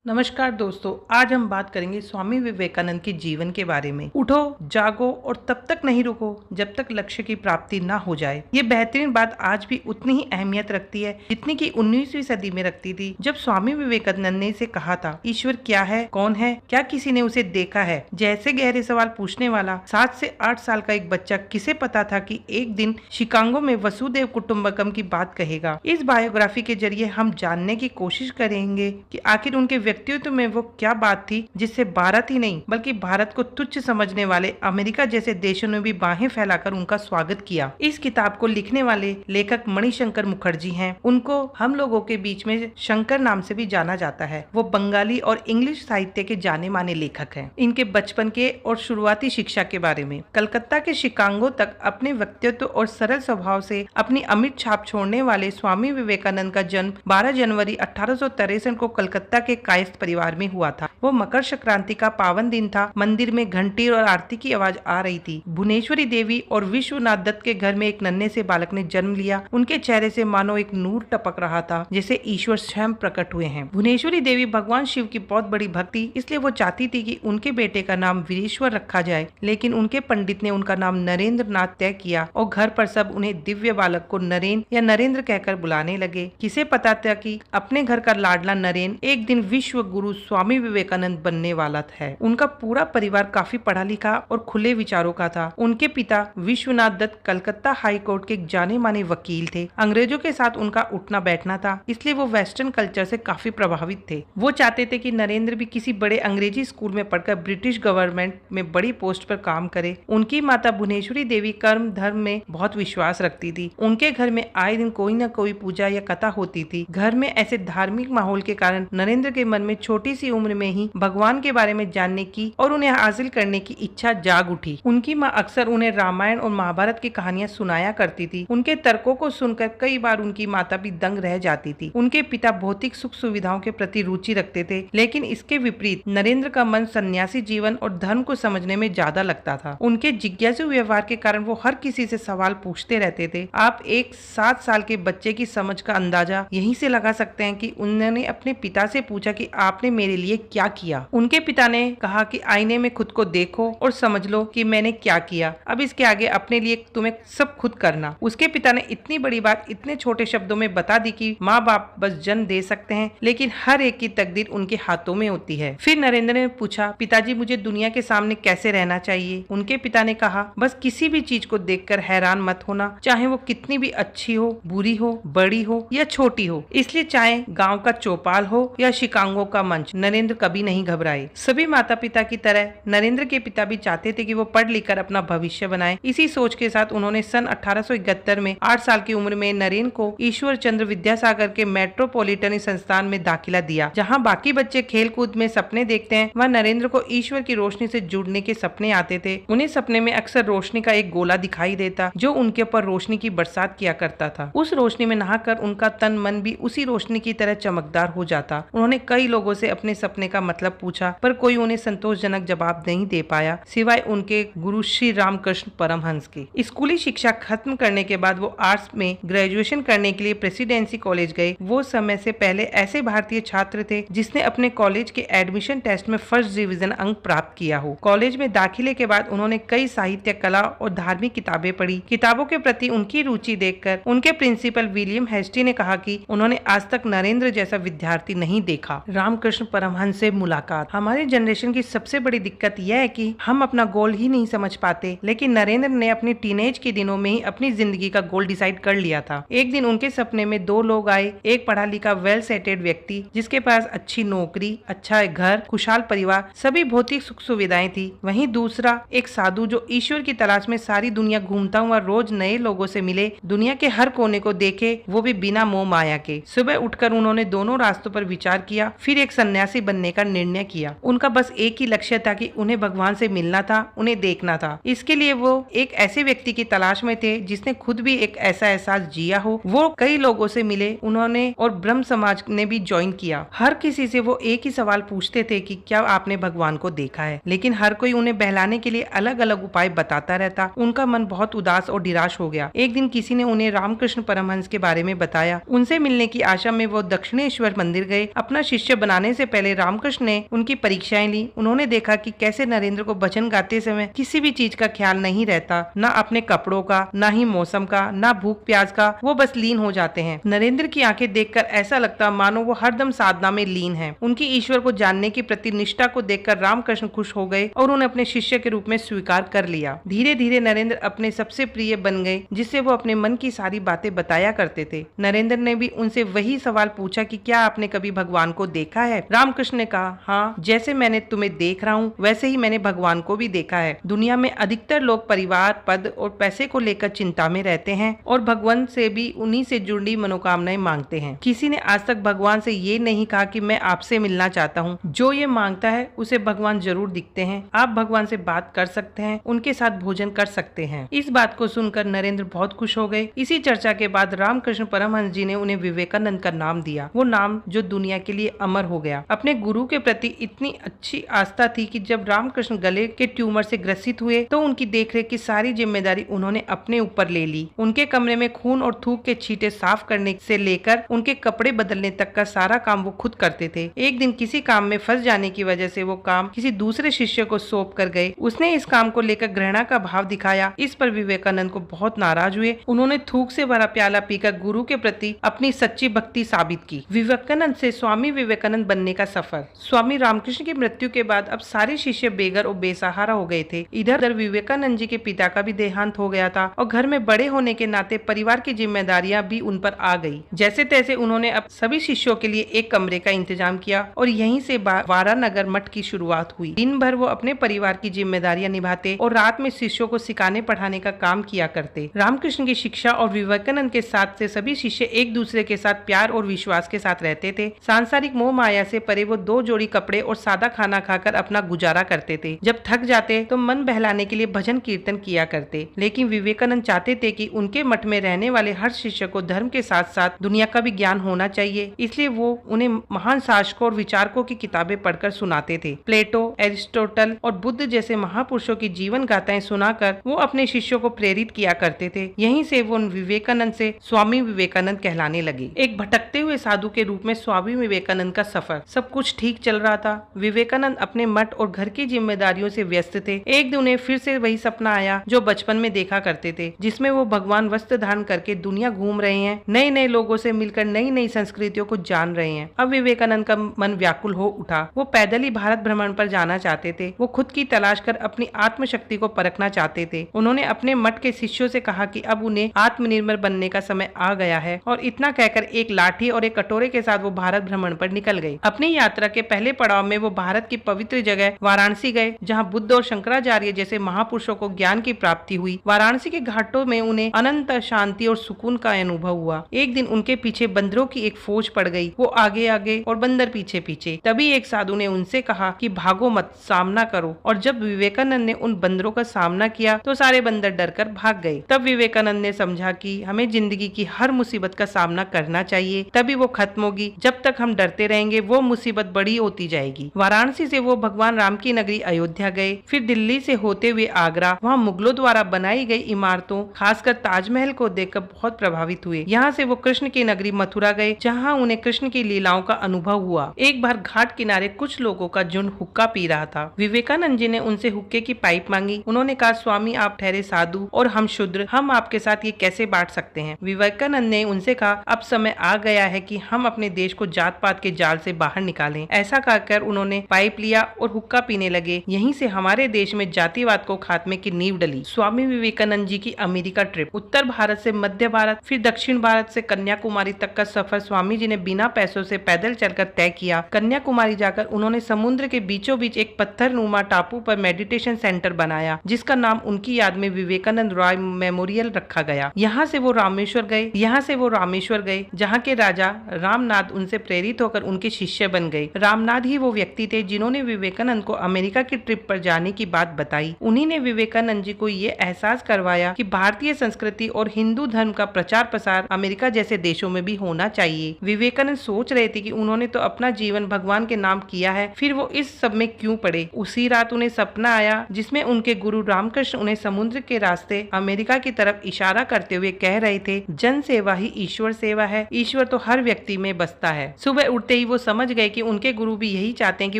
नमस्कार दोस्तों, आज हम बात करेंगे स्वामी विवेकानंद के जीवन के बारे में। उठो, जागो और तब तक नहीं रुको जब तक लक्ष्य की प्राप्ति ना हो जाए। ये बेहतरीन बात आज भी उतनी ही अहमियत रखती है जितनी कि 19वीं सदी में रखती थी, जब स्वामी विवेकानंद ने इसे कहा था, ईश्वर क्या है, कौन है, क्या किसी ने उसे देखा है। जैसे गहरे सवाल पूछने वाला 7 से 8 साल का एक बच्चा किसे पता था कि एक दिन शिकागो में वसुदेव कुटुंबकम की बात कहेगा। इस बायोग्राफी के जरिए हम जानने की कोशिश करेंगे कि आखिर उनके व्यक्तित्व में वो क्या बात थी जिससे भारत ही नहीं बल्कि भारत को तुच्छ समझने वाले अमेरिका जैसे देशों ने भी बाहें फैलाकर उनका स्वागत किया। इस किताब को लिखने वाले लेखक मणिशंकर मुखर्जी हैं। उनको हम लोगों के बीच में शंकर नाम से भी जाना जाता है। वो बंगाली और इंग्लिश साहित्य के जाने माने लेखक हैं। इनके बचपन के और शुरुआती शिक्षा के बारे में, कलकत्ता के शिकागो तक अपने व्यक्तित्व और सरल स्वभाव से अपनी अमिट छाप छोड़ने वाले स्वामी विवेकानंद का जन्म 12 जनवरी 1863 को कलकत्ता के कायस्थ परिवार में हुआ था। वो मकर संक्रांति का पावन दिन था। मंदिर में घंटी और आरती की आवाज आ रही थी। भुवनेश्वरी देवी और विश्वनाथ दत्त के घर में एक नन्हे से बालक ने जन्म लिया। उनके चेहरे से मानो एक नूर टपक रहा था, जैसे ईश्वर स्वयं प्रकट हुए हैं। भुवनेश्वरी देवी भगवान शिव की बहुत बड़ी भक्ति, इसलिए वो चाहती थी कि उनके बेटे का नाम वीरेश्वर रखा जाए, लेकिन उनके पंडित ने उनका नाम नरेंद्र नाथ तय किया और घर पर सब उन्हें दिव्य बालक को नरेन या नरेंद्र कहकर बुलाने लगे। किसे पता था कि अपने घर का लाडला नरेन एक दिन विश्व गुरु स्वामी विवेकानंद बनने वाला है। उनका पूरा परिवार काफी पढ़ा लिखा और खुले विचारों का था। उनके पिता विश्वनाथ दत्त कलकत्ता हाई कोर्ट के जाने माने वकील थे। अंग्रेजों के साथ उनका उठना बैठना था, इसलिए वो वेस्टर्न कल्चर से काफी प्रभावित थे। वो चाहते थे कि नरेंद्र भी किसी बड़े अंग्रेजी स्कूल में पढ़कर ब्रिटिश गवर्नमेंट में बड़ी पोस्ट पर काम करे। उनकी माता भुवनेश्वरी देवी कर्म धर्म में बहुत विश्वास रखती थी। उनके घर में आए दिन कोई न कोई पूजा या कथा होती थी। घर में ऐसे धार्मिक माहौल के कारण नरेंद्र के मन में छोटी सी उम्र में ही भगवान के बारे में जानने की और उन्हें हासिल करने की इच्छा जाग उठी। उनकी माँ अक्सर उन्हें रामायण और महाभारत की कहानियां सुनाया करती थी। उनके तर्कों को सुनकर कई बार उनकी माता भी दंग रह जाती थी। उनके पिता भौतिक सुख सुविधाओं के प्रति रुचि रखते थे, लेकिन इसके विपरीत नरेंद्र का मन सन्यासी जीवन और धर्म को समझने में ज्यादा लगता था। उनके जिज्ञासु व्यवहार के कारण वो हर किसी से सवाल पूछते रहते थे। आप एक 7 साल के बच्चे की समझ का अंदाजा यहीं से लगा सकते हैं कि उन्होंने अपने पिता से पूछा कि आपने मेरे लिए क्या किया। उनके पिता ने कहा कि आईने में खुद को देखो और समझ लो कि मैंने क्या किया। अब इसके आगे अपने लिए तुम्हें सब खुद करना। उसके पिता ने इतनी बड़ी बात इतने छोटे शब्दों में बता दी कि माँ बाप बस जन्म दे सकते हैं, लेकिन हर एक की तकदीर उनके हाथों में होती है। फिर नरेंद्र ने पूछा, पिताजी मुझे दुनिया के सामने कैसे रहना चाहिए। उनके पिता ने कहा, बस किसी भी चीज को देखकर हैरान मत होना, चाहे वो कितनी भी अच्छी हो, बुरी हो, बड़ी हो या छोटी हो। इसलिए चाहे गाँव का चौपाल हो या शिकागो का मंच, नरेंद्र कभी नहीं घबराए। सभी माता पिता की तरह नरेंद्र के पिता भी चाहते थे कि वो पढ़ लिख कर अपना भविष्य बनाए। इसी सोच के साथ उन्होंने सन 1871 में 8 साल की उम्र में नरेन को ईश्वर चंद्र विद्यासागर के मेट्रोपॉलिटन संस्थान में दाखिला दिया। जहां बाकी बच्चे खेल कूद में सपने देखते हैं, वहाँ नरेंद्र को ईश्वर की रोशनी से जुड़ने के सपने आते थे। उन्हें सपने में अक्सर रोशनी का एक गोला दिखाई देता जो उनके ऊपर रोशनी की बरसात किया करता था। उस रोशनी में नहाकर उनका तन मन भी उसी रोशनी की तरह चमकदार हो जाता। उन्होंने कई लोगों से अपने सपने का मतलब पूछा, पर कोई उन्हें संतोषजनक जवाब नहीं दे पाया, सिवाय उनके गुरु श्री रामकृष्ण परमहंस के। स्कूली शिक्षा खत्म करने के बाद वो आर्ट्स में ग्रेजुएशन करने के लिए प्रेसिडेंसी कॉलेज गए। वो समय से पहले ऐसे भारतीय छात्र थे जिसने अपने कॉलेज के एडमिशन टेस्ट में फर्स्ट डिवीजन अंक प्राप्त किया हो। कॉलेज में दाखिले के बाद उन्होंने कई साहित्य, कला और धार्मिक किताबें पढ़ी। किताबों के प्रति उनकी रुचि देखकर उनके प्रिंसिपल विलियम हेस्टी ने कहा कि उन्होंने आज तक नरेंद्र जैसा विद्यार्थी नहीं देखा। रामकृष्ण परमहंस से मुलाकात। हमारे जनरेशन की सबसे बड़ी दिक्कत यह है कि हम अपना गोल ही नहीं समझ पाते, लेकिन नरेंद्र ने अपनी टीनेज के दिनों में ही अपनी जिंदगी का गोल डिसाइड कर लिया था। एक दिन उनके सपने में 2 लोग आए, एक पढ़ा लिखा वेल सेटेड व्यक्ति जिसके पास अच्छी नौकरी, अच्छा घर, खुशहाल परिवार, सभी भौतिक सुख सुविधाएं थी। वहीं दूसरा एक साधु जो ईश्वर की तलाश में सारी दुनिया घूमता हुआ रोज नए लोगों से मिले, दुनिया के हर कोने को देखे, वो भी बिना मोह माया के। सुबह उठकर उन्होंने दोनों रास्तों पर विचार किया, फिर एक सन्यासी बनने का निर्णय किया। उनका बस एक ही लक्ष्य था कि उन्हें भगवान से मिलना था, उन्हें देखना था। इसके लिए वो एक ऐसे व्यक्ति की तलाश में थे जिसने खुद भी एक ऐसा एहसास जिया हो। वो कई लोगों से मिले उन्होंने और ब्रह्म समाज ने भी ज्वाइन किया। हर किसी से वो एक ही सवाल पूछते थे कि क्या आपने भगवान को देखा है, लेकिन हर कोई उन्हें बहलाने के लिए अलग अलग उपाय बताता रहता। उनका मन बहुत उदास और निराश हो गया। एक दिन किसी ने उन्हें रामकृष्ण परमहंस के बारे में बताया। उनसे मिलने की आशा में वो दक्षिणेश्वर मंदिर गए। अपना शिष्य शिष्य बनाने से पहले रामकृष्ण ने उनकी परीक्षाएं ली। उन्होंने देखा कि कैसे नरेंद्र को भजन गाते समय किसी भी चीज का ख्याल नहीं रहता, ना अपने कपड़ों का, ना ही मौसम का, ना भूख प्यास का, वो बस लीन हो जाते हैं। नरेंद्र की आंखें देखकर ऐसा लगता मानो वो हरदम साधना में लीन है। उनकी ईश्वर को जानने की प्रति निष्ठा को देखकर रामकृष्ण खुश हो गए और उन्हें अपने शिष्य के रूप में स्वीकार कर लिया। धीरे धीरे नरेंद्र अपने सबसे प्रिय बन गए, जिससे वो अपने मन की सारी बातें बताया करते थे। नरेंद्र ने भी उनसे वही सवाल पूछा कि क्या आपने कभी भगवान को देखा है? रामकृष्ण ने कहा, हाँ, जैसे मैंने तुम्हें देख रहा हूँ वैसे ही मैंने भगवान को भी देखा है। दुनिया में अधिकतर लोग परिवार, पद और पैसे को लेकर चिंता में रहते हैं और भगवान से भी उन्हीं से जुड़ी मनोकामनाएं मांगते हैं। किसी ने आज तक भगवान से ये नहीं कहा कि मैं आपसे मिलना चाहता हूँ। जो ये मांगता है उसे भगवान जरूर दिखते हैं। आप भगवान से बात कर सकते हैं, उनके साथ भोजन कर सकते हैं। इस बात को सुनकर नरेंद्र बहुत खुश हो गए। इसी चर्चा के बाद रामकृष्ण परमहंस जी ने उन्हें विवेकानंद का नाम दिया, वो नाम जो दुनिया के लिए अमर हो गया। अपने गुरु के प्रति इतनी अच्छी आस्था थी कि जब रामकृष्ण गले के ट्यूमर से ग्रसित हुए तो उनकी देखरेख की सारी जिम्मेदारी उन्होंने अपने ऊपर ले ली। उनके कमरे में खून और थूक के छींटे साफ करने से लेकर उनके कपड़े बदलने तक का सारा काम वो खुद करते थे। एक दिन किसी काम में फंस जाने की वजह से वो काम किसी दूसरे शिष्य को सौंप कर गए। उसने इस काम को लेकर घृणा का भाव दिखाया। इस पर विवेकानंद को बहुत नाराज हुए। उन्होंने थूक से भरा प्याला पीकर गुरु के प्रति अपनी सच्ची भक्ति साबित की। विवेकानंद से स्वामी विवेकानंद बनने का सफर। स्वामी रामकृष्ण की मृत्यु के बाद अब सारे शिष्य बेघर और बेसहारा हो गए थे। इधर विवेकानंद जी के पिता का भी देहांत हो गया था और घर में बड़े होने के नाते परिवार की जिम्मेदारियां भी उन पर आ गई। जैसे तैसे उन्होंने अब सभी शिष्यों के लिए एक कमरे का इंतजाम किया और यहीं से वारानगर मठ की शुरुआत हुई। दिन भर वो अपने परिवार की जिम्मेदारियां निभाते और रात में शिष्यों को सिखाने पढ़ाने का काम किया करते। रामकृष्ण की शिक्षा और विवेकानंद के साथ से सभी शिष्य एक दूसरे के साथ प्यार और विश्वास के साथ रहते थे। सांसारिक मोह माया से परे वो 2 जोड़ी कपड़े और सादा खाना खाकर अपना गुजारा करते थे। जब थक जाते तो मन बहलाने के लिए भजन कीर्तन किया करते। लेकिन विवेकानंद चाहते थे कि उनके मठ में रहने वाले हर शिष्य को धर्म के साथ साथ दुनिया का भी ज्ञान होना चाहिए। इसलिए वो उन्हें महान शासकों और विचारकों की किताबें पढ़कर सुनाते थे। प्लेटो, एरिस्टोटल और बुद्ध जैसे महापुरुषों की जीवन गाथाएं सुनाकर वो अपने शिष्यों को प्रेरित किया करते थे। यहीं से वो विवेकानंद से स्वामी विवेकानंद कहलाने लगे। एक भटकते हुए साधु के रूप में स्वामी विवेकानंद का सफर। सब कुछ ठीक चल रहा था। विवेकानंद अपने मठ और घर की जिम्मेदारियों से व्यस्त थे। एक दिन उन्हें फिर से वही सपना आया जो बचपन में देखा करते थे, जिसमें वो भगवान वस्त्र धारण करके दुनिया घूम रहे हैं, नए नए लोगों से मिलकर नई नई संस्कृतियों को जान रहे हैं। अब विवेकानंद का मन व्याकुल हो उठा। वो पैदल ही भारत भ्रमण पर जाना चाहते थे। वो खुद की तलाश कर अपनी आत्मशक्ति को परखना चाहते थे। उन्होंने अपने मठ के शिष्यों से कहा कि अब उन्हें आत्मनिर्भर बनने का समय आ गया है और इतना कहकर एक लाठी और एक कटोरे के साथ वो भारत भ्रमण पर निकल गए। अपनी यात्रा के पहले पड़ाव में वो भारत की पवित्र जगह वाराणसी गए, जहाँ बुद्ध और शंकराचार्य जैसे महापुरुषों को ज्ञान की प्राप्ति हुई। वाराणसी के घाटों में उन्हें अनंत शांति और सुकून का अनुभव हुआ। एक दिन उनके पीछे बंदरों की एक फौज पड़ गई। वो आगे आगे और बंदर पीछे पीछे। तभी एक साधु ने उनसे कहा कि भागो मत, सामना करो। और जब विवेकानंद ने उन बंदरों का सामना किया तो सारे बंदर डरकर भाग गए। तब विवेकानंद ने समझा कि हमें जिंदगी की हर मुसीबत का सामना करना चाहिए, तभी वो खत्म होगी। जब तक हम डरते रहेंगे वो मुसीबत बड़ी होती जाएगी। वाराणसी से वो भगवान राम की नगरी अयोध्या गए, फिर दिल्ली से होते हुए आगरा। वहाँ मुगलों द्वारा बनाई गई इमारतों, खासकर ताजमहल को देखकर बहुत प्रभावित हुए। यहाँ से वो कृष्ण की नगरी मथुरा गए, जहाँ उन्हें कृष्ण की लीलाओं का अनुभव हुआ। एक बार घाट किनारे कुछ लोगों का झुंड हुक्का पी रहा था। विवेकानंद जी ने उनसे हुक्के की पाइप मांगी। उन्होंने कहा, स्वामी आप ठहरे साधु और हम शूद्र, हम आपके साथ ये कैसे बांट सकते हैं? विवेकानंद ने उनसे कहा, अब समय आ गया है कि हम अपने देश को जात पात के जाल से बाहर निकालें। ऐसा कहकर उन्होंने पाइप लिया और हुक्का पीने लगे। यहीं से हमारे देश में जातिवाद को खात्मे की नींव डली। स्वामी विवेकानंद जी की अमेरिका ट्रिप। उत्तर भारत से मध्य भारत, फिर दक्षिण भारत से कन्याकुमारी तक का सफर स्वामी जी ने बिना पैसों से पैदल चलकर तय किया। कन्याकुमारी जाकर उन्होंने समुद्र के बीचों बीच एक पत्थरनुमा टापू पर मेडिटेशन सेंटर बनाया, जिसका नाम उनकी याद में विवेकानंद रॉय मेमोरियल रखा गया। यहाँ से वो रामेश्वर गए, जहाँ के राजा रामनाथ उनसे प्रेरित होकर उनके शिष्य बन गए। रामनाथ ही वो व्यक्ति थे जिन्होंने विवेकानंद को अमेरिका की ट्रिप पर जाने की बात बताई। उन्हीं ने विवेकानंद जी को ये एहसास करवाया कि भारतीय संस्कृति और हिंदू धर्म का प्रचार प्रसार अमेरिका जैसे देशों में भी होना चाहिए। विवेकानंद सोच रहे थे कि उन्होंने तो अपना जीवन भगवान के नाम किया है, फिर वो इस सब में क्यों पड़े। उसी रात उन्हें सपना आया जिसमें उनके गुरु रामकृष्ण उन्हें समुद्र के रास्ते अमेरिका की तरफ इशारा करते हुए कह रहे थे, जन सेवा ही ईश्वर सेवा है, ईश्वर तो हर व्यक्ति में बसता है। सुबह उठते ही ही वो समझ गए कि उनके गुरु भी यही चाहते हैं कि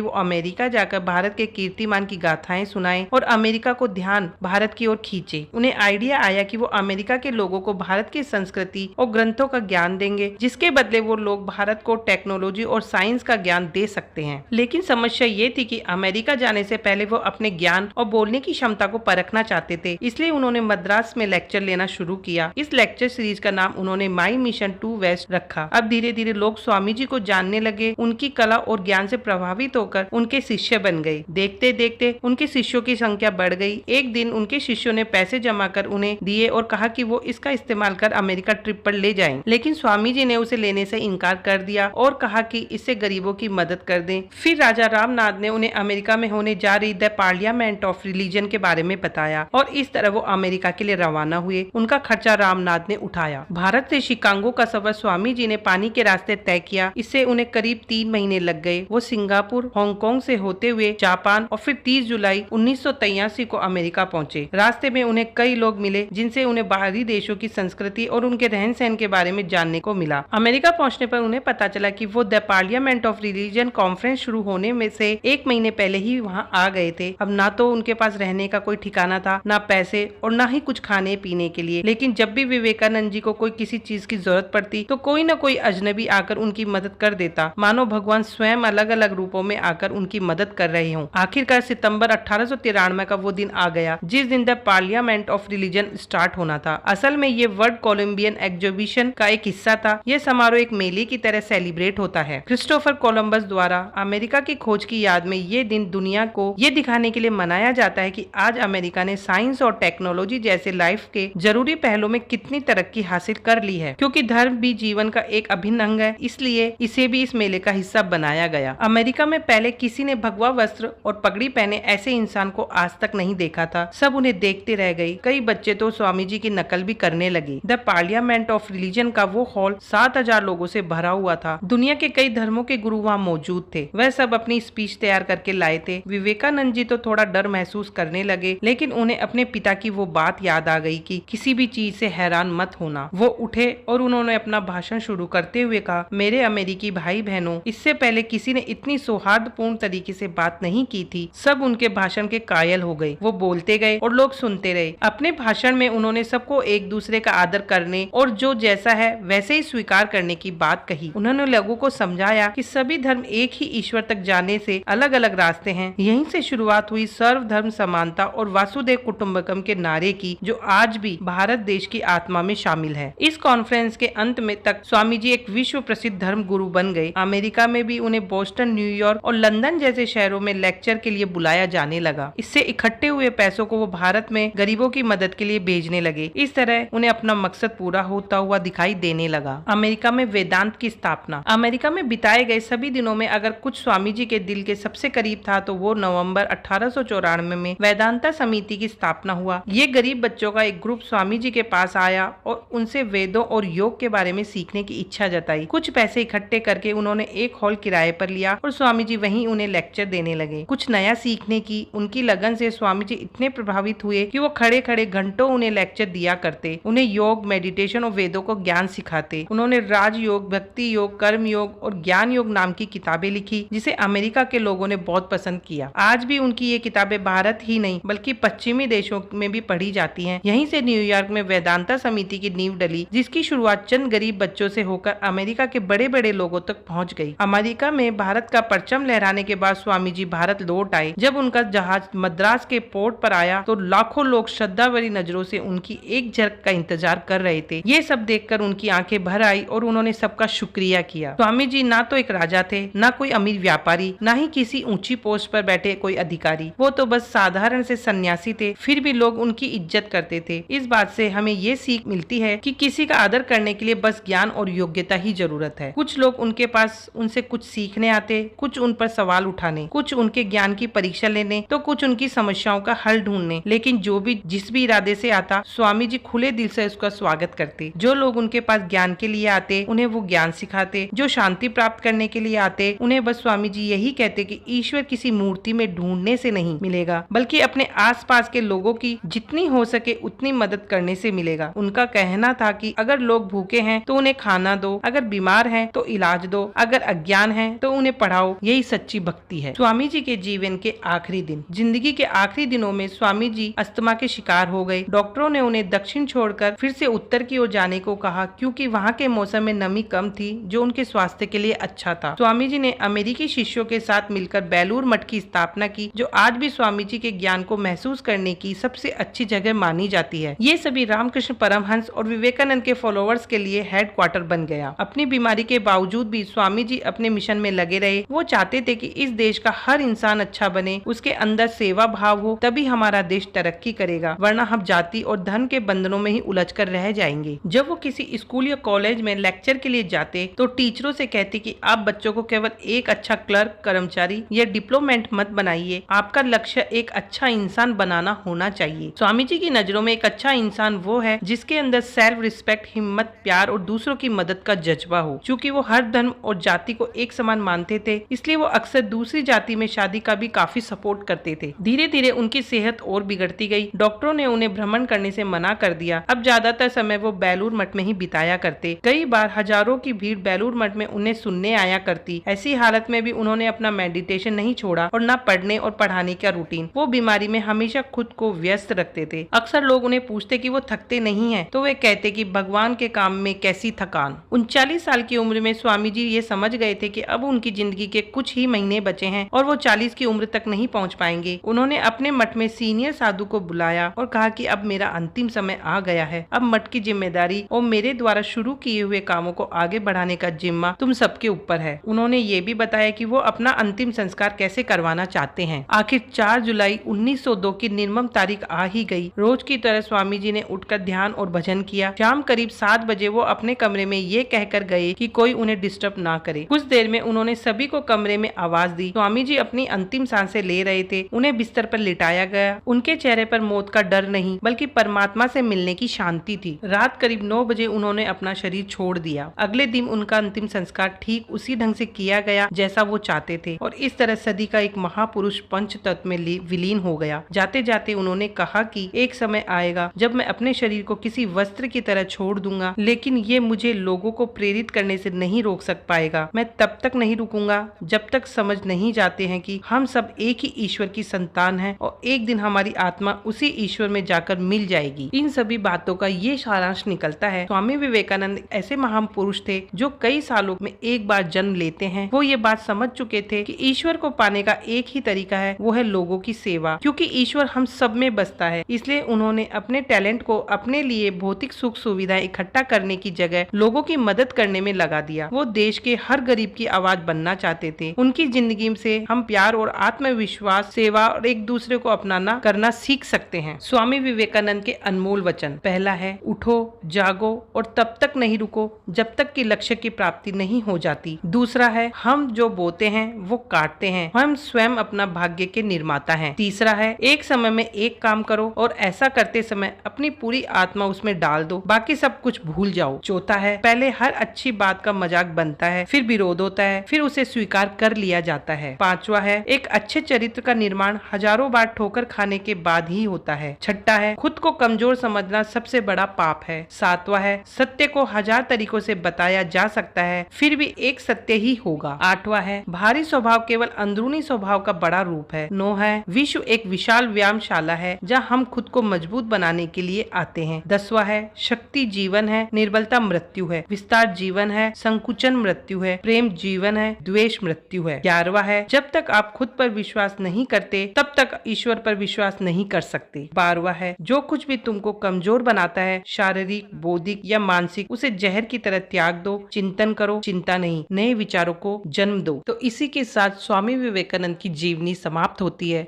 वो अमेरिका जाकर भारत के कीर्तिमान की गाथाएं सुनाएं और अमेरिका को ध्यान भारत की ओर खींचे। उन्हें आइडिया आया कि वो अमेरिका के लोगों को भारत की संस्कृति और ग्रंथों का ज्ञान देंगे, जिसके बदले वो लोग भारत को टेक्नोलॉजी और साइंस का ज्ञान दे सकते हैं। लेकिन समस्या ये थी कि अमेरिका जाने से पहले वो अपने ज्ञान और बोलने की क्षमता को परखना चाहते थे, इसलिए उन्होंने मद्रास में लेक्चर लेना शुरू किया। इस लेक्चर सीरीज का नाम उन्होंने माई मिशन टू वेस्ट रखा। अब धीरे धीरे लोग स्वामी जी को जानने लगे, उनकी कला और ज्ञान से प्रभावित होकर उनके शिष्य बन गए। देखते देखते उनके शिष्यों की संख्या बढ़ गई। एक दिन उनके शिष्यों ने पैसे जमा कर उन्हें दिए और कहा कि वो इसका इस्तेमाल कर अमेरिका ट्रिप पर ले जाएं। लेकिन स्वामी जी ने उसे लेने से इनकार कर दिया और कहा कि इससे गरीबों की मदद कर दें। फिर राजा रामनाथ ने उन्हें अमेरिका में होने जा रही द पार्लियामेंट ऑफ रिलीजन के बारे में बताया और इस तरह वो अमेरिका के लिए रवाना हुए। उनका खर्चा रामनाथ ने उठाया। भारत से शिकागो का सफर स्वामी जी ने पानी के रास्ते तय किया। इससे उन्हें करीब 3 महीने लग गए। वो सिंगापुर, हांगकांग से होते हुए जापान और फिर 30 जुलाई 1983 को अमेरिका पहुंचे। रास्ते में उन्हें कई लोग मिले जिनसे उन्हें बाहरी देशों की संस्कृति और उनके रहन सहन के बारे में जानने को मिला। अमेरिका पहुंचने पर उन्हें पता चला कि वो the parliament of religion conference शुरू होने में से 1 महीने पहले ही वहां आ गए थे। अब ना तो उनके पास रहने का कोई ठिकाना था, ना पैसे और ना ही कुछ खाने पीने के लिए। लेकिन जब भी विवेकानंद जी को कोई किसी चीज की जरूरत पड़ती तो कोई न कोई अजनबी आकर उनकी मदद कर देता, मानो भगवान स्वयं अलग अलग रूपों में आकर उनकी मदद कर रहे हों। आखिरकार सितंबर 1893 का वो दिन आ गया जिस दिन the parliament of religion start होना था। असल में ये वर्ल्ड कोलंबियन एग्जीबिशन का एक हिस्सा था। यह समारोह एक मेले की तरह सेलिब्रेट होता है। क्रिस्टोफर कोलंबस द्वारा अमेरिका की खोज की याद में ये दिन दुनिया को ये दिखाने के लिए मनाया जाता है कि आज अमेरिका ने साइंस और टेक्नोलॉजी जैसे लाइफ के जरूरी पहलुओं में कितनी तरक्की हासिल कर ली है। क्योंकि धर्म भी जीवन का एक अभिन्न अंग है, इसलिए इसे भी इस मेले का हिस्सा बनाया गया। अमेरिका में पहले किसी ने भगवा वस्त्र और पगड़ी पहने ऐसे इंसान को आज तक नहीं देखा था। सब उन्हें देखते रह गए। कई बच्चे तो स्वामी जी की नकल भी करने लगे। द पार्लियामेंट ऑफ रिलीजन का वो हॉल 7000 लोगों से भरा हुआ था। दुनिया के कई धर्मों के गुरु वहाँ मौजूद थे। वह सब अपनी स्पीच तैयार करके लाए थे। विवेकानंद जी तो थोड़ा डर महसूस करने लगे, लेकिन उन्हें अपने पिता की वो बात याद आ गई कि किसी भी चीज से हैरान मत होना। वो उठे और उन्होंने अपना भाषण शुरू करते हुए कहा, मेरे अमेरिकी भाई बहनों, इससे पहले किसी ने इतनी सौहार्दपूर्ण तरीके से बात नहीं की थी। सब उनके भाषण के कायल हो गए। वो बोलते गए और लोग सुनते रहे। अपने भाषण में उन्होंने सबको एक दूसरे का आदर करने और जो जैसा है वैसे ही स्वीकार करने की बात कही। उन्होंने लोगों को समझाया कि सभी धर्म एक ही ईश्वर तक जाने से अलग अलग रास्ते हैं। यहीं से शुरुआत हुई सर्वधर्म समानता और वासुदेव कुटुंबकम के नारे की, जो आज भी भारत देश की आत्मा में शामिल है। इस कॉन्फ्रेंस के अंत में तक स्वामी जी एक विश्व प्रसिद्ध धर्म गुरु बन गए। अमेरिका में भी उन्हें बोस्टन, न्यूयॉर्क और लंदन जैसे शहरों में लेक्चर के लिए बुलाया जाने लगा। इससे इकट्ठे हुए पैसों को वो भारत में गरीबों की मदद के लिए भेजने लगे। इस तरह उन्हें अपना मकसद पूरा होता हुआ दिखाई देने लगा। अमेरिका में वेदांत की स्थापना। अमेरिका में बिताए गए सभी दिनों में अगर कुछ स्वामी जी के दिल के सबसे करीब था तो वो नवंबर 1894 में वेदांता समिति की स्थापना हुआ। ये गरीब बच्चों का एक ग्रुप स्वामी जी के पास आया और उनसे वेदों और योग के बारे में सीखने की इच्छा जताई। कुछ पैसे इकट्ठे करके उन्होंने एक हॉल किराए पर लिया और स्वामी जी वहीं उन्हें लेक्चर देने लगे। कुछ नया सीखने की उनकी लगन से स्वामी जी इतने प्रभावित हुए कि वो खड़े खड़े घंटों उन्हें लेक्चर दिया करते। उन्हें योग, मेडिटेशन और वेदों को ज्ञान सिखाते। उन्होंने राजयोग, भक्ति योग, कर्म योग और ज्ञान योग नाम की किताबें लिखी, जिसे अमेरिका के लोगों ने बहुत पसंद किया। आज भी उनकी ये किताबें भारत ही नहीं बल्कि पश्चिमी देशों में भी पढ़ी जाती हैं। यहीं से न्यूयॉर्क में वेदांता समिति की नींव डली, जिसकी शुरुआत चंद गरीब बच्चों से होकर अमेरिका के बड़े बड़े लोगों तक पहुंच गई। अमेरिका में भारत का परचम लहराने के बाद स्वामी जी भारत लौट आए। जब उनका जहाज मद्रास के पोर्ट पर आया तो लाखों लोग श्रद्धा भरी नजरों से उनकी एक झलक का इंतजार कर रहे थे। ये सब देखकर उनकी आंखें भर आई और उन्होंने सबका शुक्रिया किया। स्वामी जी ना तो एक राजा थे, ना कोई अमीर व्यापारी, ना ही किसी ऊंची पोस्ट पर बैठे कोई अधिकारी। वो तो बस साधारण से सन्यासी थे, फिर भी लोग उनकी इज्जत करते थे। इस बात से हमें ये सीख मिलती है कि किसी का आदर करने के लिए बस ज्ञान और योग्यता ही जरूरत है। कुछ लोग उनके पास उनसे कुछ सीखने आते, कुछ उन पर सवाल उठाने, कुछ उनके ज्ञान की परीक्षा लेने, तो कुछ उनकी समस्याओं का हल ढूंढने। लेकिन जो भी जिस भी इरादे से आता, स्वामी जी खुले दिल से उसका स्वागत करते। जो लोग उनके पास ज्ञान के लिए आते उन्हें वो ज्ञान सिखाते। जो शांति प्राप्त करने के लिए आते उन्हें बस स्वामी जी यही कहते कि ईश्वर किसी मूर्ति में ढूंढने से नहीं मिलेगा, बल्कि अपने आसपास के लोगों की जितनी हो सके उतनी मदद करने से मिलेगा। उनका कहना था कि अगर लोग भूखे हैं तो उन्हें खाना दो, अगर बीमार हैं तो इलाज दो, अगर अज्ञान है तो उन्हें पढ़ाओ, यही सच्ची भक्ति है। स्वामी जी के जीवन के आखिरी दिन। जिंदगी के आखिरी दिनों में स्वामी जी अस्थमा के शिकार हो गए। डॉक्टरों ने उन्हें दक्षिण छोड़कर फिर से उत्तर की ओर जाने को कहा, क्योंकि वहाँ के मौसम में नमी कम थी, जो उनके स्वास्थ्य के लिए अच्छा था। स्वामी जी ने अमेरिकी शिष्यों के साथ मिलकर बेलूर मठ की स्थापना की, जो आज भी स्वामी जी के ज्ञान को महसूस करने की सबसे अच्छी जगह मानी जाती है। ये सभी रामकृष्ण परमहंस और विवेकानंद के फॉलोअर्स के लिए हेडक्वार्टर बन गया। अपनी बीमारी के बावजूद भी स्वामी जी अपने मिशन में लगे रहे। वो चाहते थे कि इस देश का हर इंसान अच्छा बने, उसके अंदर सेवा भाव हो, तभी हमारा देश तरक्की करेगा, वरना हम जाति और धन के बंधनों में ही उलझकर रह जाएंगे। जब वो किसी स्कूल या कॉलेज में लेक्चर के लिए जाते तो टीचरों से कहते कि आप बच्चों को केवल एक अच्छा क्लर्क, कर्मचारी या डिप्लोमेट मत बनाइए, आपका लक्ष्य एक अच्छा इंसान बनाना होना चाहिए। स्वामी जी की नजरों में एक अच्छा इंसान वो है जिसके अंदर सेल्फ रिस्पेक्ट, हिम्मत, प्यार और दूसरों की मदद का जज्बा हो। चूँकि वो हर धर्म और जाति को एक समान मानते थे, इसलिए वो अक्सर दूसरी जाति में शादी का भी काफी सपोर्ट करते थे। धीरे धीरे उनकी सेहत और बिगड़ती गई। डॉक्टरों ने उन्हें भ्रमण करने से मना कर दिया। अब ज्यादातर समय वो बेलूर मठ में ही बिताया करते। कई बार हजारों की भीड़ बेलूर मठ में उन्हें सुनने आया करती। ऐसी हालत में भी उन्होंने अपना मेडिटेशन नहीं छोड़ा और न पढ़ने और पढ़ाने का रूटीन। वो बीमारी में हमेशा खुद को व्यस्त रखते थे। अक्सर लोग उन्हें पूछते कि वो थकते नहीं है, तो वे कहते कि भगवान के काम में कैसी थकान। 39 साल की उम्र में स्वामी जी ये समझ गए थे कि अब उनकी जिंदगी के कुछ ही महीने बचे हैं और वो 40 की उम्र तक नहीं पहुंच पाएंगे। उन्होंने अपने मठ में सीनियर साधु को बुलाया और कहा कि अब मेरा अंतिम समय आ गया है। अब मठ की जिम्मेदारी और मेरे द्वारा शुरू किए हुए कामों को आगे बढ़ाने का जिम्मा तुम सबके ऊपर है। उन्होंने ये भी बताया कि वो अपना अंतिम संस्कार कैसे करवाना चाहते हैं। आखिर 4 जुलाई 1902 की निर्मम तारीख आ ही गई। रोज की तरह स्वामी जी ने उठकर ध्यान और भजन किया। शाम करीब 7 बजे वो अपने कमरे में ये कहकर गए कि कोई उन्हें डिस्टर्ब ना करे। कुछ देर में उन्होंने सभी को कमरे में आवाज दी। स्वामी जी अपनी अंतिम सांसें ले रहे थे। उन्हें बिस्तर पर लिटाया गया। उनके चेहरे पर मौत का डर नहीं, बल्कि परमात्मा से मिलने की शांति थी। रात करीब 9 बजे उन्होंने अपना शरीर छोड़ दिया। अगले दिन उनका अंतिम संस्कार ठीक उसी ढंग से किया गया जैसा वो चाहते थे, और इस तरह सदी का एक महापुरुष पंच तत्व में विलीन हो गया। जाते जाते उन्होंने कहा कि एक समय आएगा जब मैं अपने शरीर को किसी वस्त्र की तरह छोड़ दूंगा, लेकिन ये मुझे लोगों को प्रेरित करने से नहीं रोक सक पाएगा। मैं तब तक नहीं रुकूंगा जब तक समझ नहीं जाते हैं कि हम सब एक ही ईश्वर की संतान हैं और एक दिन हमारी आत्मा उसी ईश्वर में जाकर मिल जाएगी। इन सभी बातों का ये सारांश निकलता है। स्वामी विवेकानंद ऐसे महान पुरुष थे जो कई सालों में एक बार जन्म लेते हैं। वो ये बात समझ चुके थे कि ईश्वर को पाने का एक ही तरीका है, वो है लोगों की सेवा। क्योंकि ईश्वर हम सब में बसता है, इसलिए उन्होंने अपने टैलेंट को अपने लिए भौतिक सुख सुविधाएं इकट्ठा करने की जगह लोगों की मदद करने में लगा दिया। वो देश के हर गरीब की आवाज बनना चाहते थे। उनकी जिंदगी से हम प्यार और आत्मविश्वास, सेवा और एक दूसरे को अपनाना करना सीख सकते हैं। स्वामी विवेकानंद के अनमोल वचन। पहला है, उठो, जागो और तब तक नहीं रुको जब तक कि लक्ष्य की प्राप्ति नहीं हो जाती। दूसरा है, हम जो बोते हैं वो काटते हैं, हम स्वयं अपना भाग्य के निर्माता हैं। तीसरा है, एक समय में एक काम करो और ऐसा करते समय अपनी पूरी आत्मा उसमें डाल दो, बाकी सब कुछ भूल जाओ। चौथा है, पहले हर अच्छी बात का मजाक बनता है, फिर विरोध होता है, फिर उसे स्वीकार कर लिया जाता है। पांचवा है, एक अच्छे चरित्र का निर्माण हजारों बार ठोकर खाने के बाद ही होता है। छठा है, खुद को कमजोर समझना सबसे बड़ा पाप है। सातवां है, सत्य को 1000 तरीकों से बताया जा सकता है, फिर भी एक सत्य ही होगा। आठवां है, भारी स्वभाव केवल अंदरूनी स्वभाव का बड़ा रूप है। 9 है, विश्व एक विशाल व्यायामशाला है जहाँ हम खुद को मजबूत बनाने के लिए आते हैं। 10वां है, शक्ति जीवन है, निर्बलता मृत्यु है, विस्तार जीवन है, संकुचन मृत्यु है, प्रेम जीवन है, द्वेष मृत्यु है। 11वां है, जब तक आप खुद पर विश्वास नहीं करते तब तक ईश्वर पर विश्वास नहीं कर सकते। 12वां है, जो कुछ भी तुमको कमजोर बनाता है, शारीरिक, बौद्धिक या मानसिक, उसे जहर की तरह त्याग दो। चिंतन करो, चिंता नहीं, नए विचारों को जन्म दो। तो इसी के साथ स्वामी विवेकानंद की जीवनी समाप्त होती है।